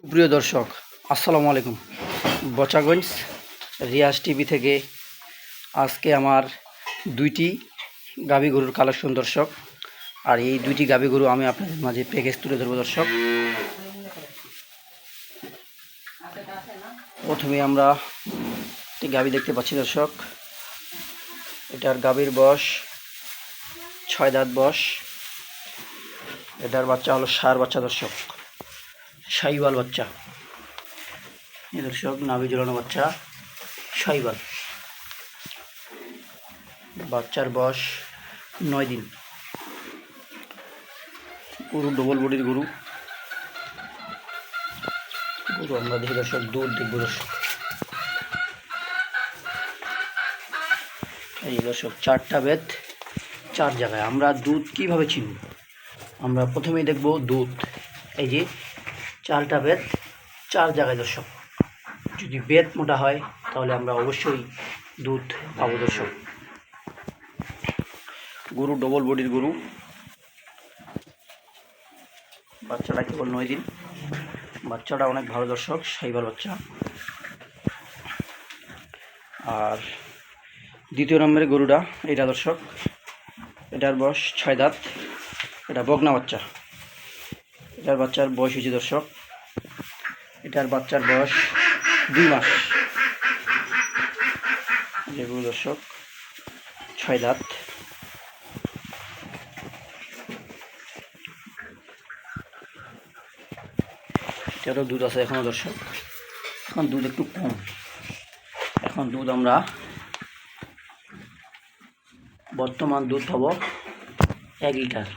সুপ্রিয় দর্শক, আসসালামু আলাইকুম। বচাগঞ্জ রিয়াজ টিভি থেকে আজকে আমার দুইটি গাভী গরুর কালেকশন দর্শক। আর এই দুইটি গাভী গরু আমি আপনাদের মাঝে প্যাকেজ তুলে ধরবো দর্শক। প্রথমে আমরা একটি গাভী দেখতে পাচ্ছি দর্শক। এটার গাভীর বয়স 6 দাঁত বয়স। এটার বাচ্চা হলো ষাঁড় বাচ্চা দর্শক, শাহিওয়াল বাচ্চা। এই দর্শক নাভি ঝুলানো বাচ্চা, শাহিওয়াল। বাচ্চার বয়স 9 দিন। গরু ডবল বডির গরু। আমরা দেখি দর্শক, দুধ দেখবো দর্শক। এই দর্শক 4টা বেদ 4 জায়গায়। আমরা দুধ কিভাবে চিনব? আমরা প্রথমেই দেখব দুধ। এই যে 4টা বেদ 4 জায়গায় দর্শক। যদি বেদ মোটা হয় তাহলে আমরা অবশ্যই দুধ পাবো দর্শক। গরু ডবল বডির গরু। বাচ্চাটা কেবল 9 দিন। বাচ্চাটা অনেক ভালো দর্শক, শাহিওয়াল বাচ্চা। আর দ্বিতীয় নম্বরের গরুটা এটা দর্শক। এটার বয়স 6 দাঁত। এটা বকনা বাচ্চা। এটার বাচ্চার বয়স হয়েছে দর্শক, এটার বাচ্চার বয়স 2 মাস। যেগুলো দর্শক 6 দাঁত। এটারও দুধ আছে এখনও দর্শক। এখন দুধ একটু কম। এখন দুধ আমরা বর্তমান দুধ পাবো 1 লিটার।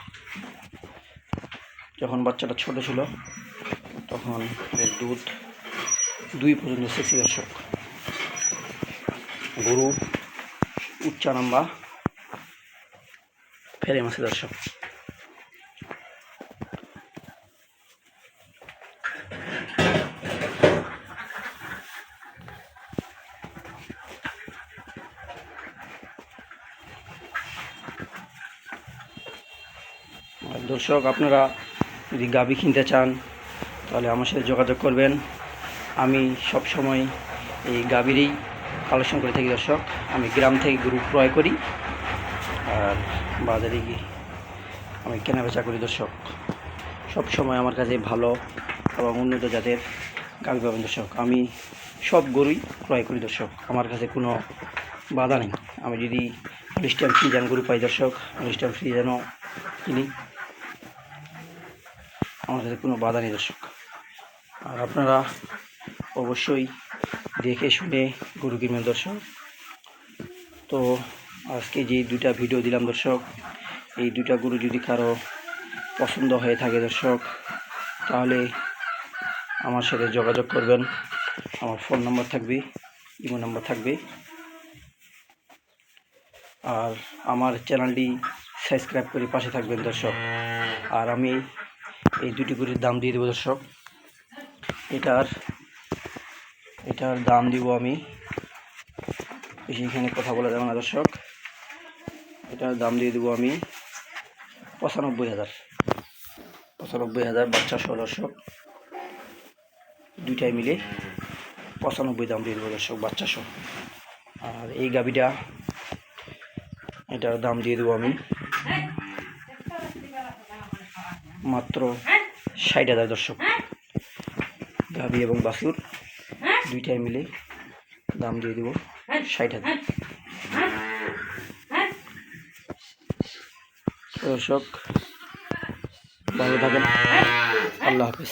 যখন বাচ্চাটা ছোট ছিল তখন এর দুধ 2 পর্যন্ত ছেঁচে দর্শক। গরু উচ্চা নাম্বা ফেরে মাসে দর্শক। দর্শক, আপনারা যদি গাভী কিনতে চান তাহলে আমার সাথে যোগাযোগ করবেন। আমি সব সময় এই গাভীরই কালেকশন করে থাকি দর্শক। আমি গ্রাম থেকে গরু ক্রয় করি আর বাজারে গিয়ে আমি কেনাবেচা করি দর্শক। সব সময় আমার কাছে ভালো এবং উন্নত জাতের গাভী পাবেন দর্শক। আমি সব গরুই ক্রয় করি দর্শক। আমার কাছে কোনো বাধা নেই। আমি যদি হলিস্টিয়ান ফ্রিজিয়ান গরু পাই দর্শক, হলিস্টিয়ান ফ্রিজিয়ানও কিনি। আমার কাছে কোনো বাধা নেই দর্শক। আর আপনারা অবশ্যই দেখে শুনে গরু কিনবেন দর্শক। তো আজকে যে 2টা ভিডিও দিলাম দর্শক, এই 2টা গরু যদি কারো পছন্দ হয়ে থাকে দর্শক তাহলে আমার সাথে যোগাযোগ করবেন। আমার ফোন নাম্বার থাকবে, ইমো নাম্বার থাকবে। আর আমার চ্যানেলটি সাবস্ক্রাইব করে পাশে থাকবেন দর্শক। আর আমি এই 2টি গরুর দাম দিয়ে দেবো দর্শক। এটার দাম দিব আমি, বেশি এখানে কথা বলা যাবে না দর্শক। এটার দাম দিয়ে দেবো আমি 95,000 বাচ্চা সহ দর্শক। 2টাই মিলে 95 দাম দিয়ে দেবো দর্শক, বাচ্চা সহ। আর এই গাভীটা, এটার দাম দিয়ে দেবো আমি মাত্র 60,000 দর্শক। গাভী এবং বাছুর 2টাই মিলে দাম দিয়ে দেবো 60,000 দর্শক। ভালো থাকেন, আল্লাহ হাফেজ।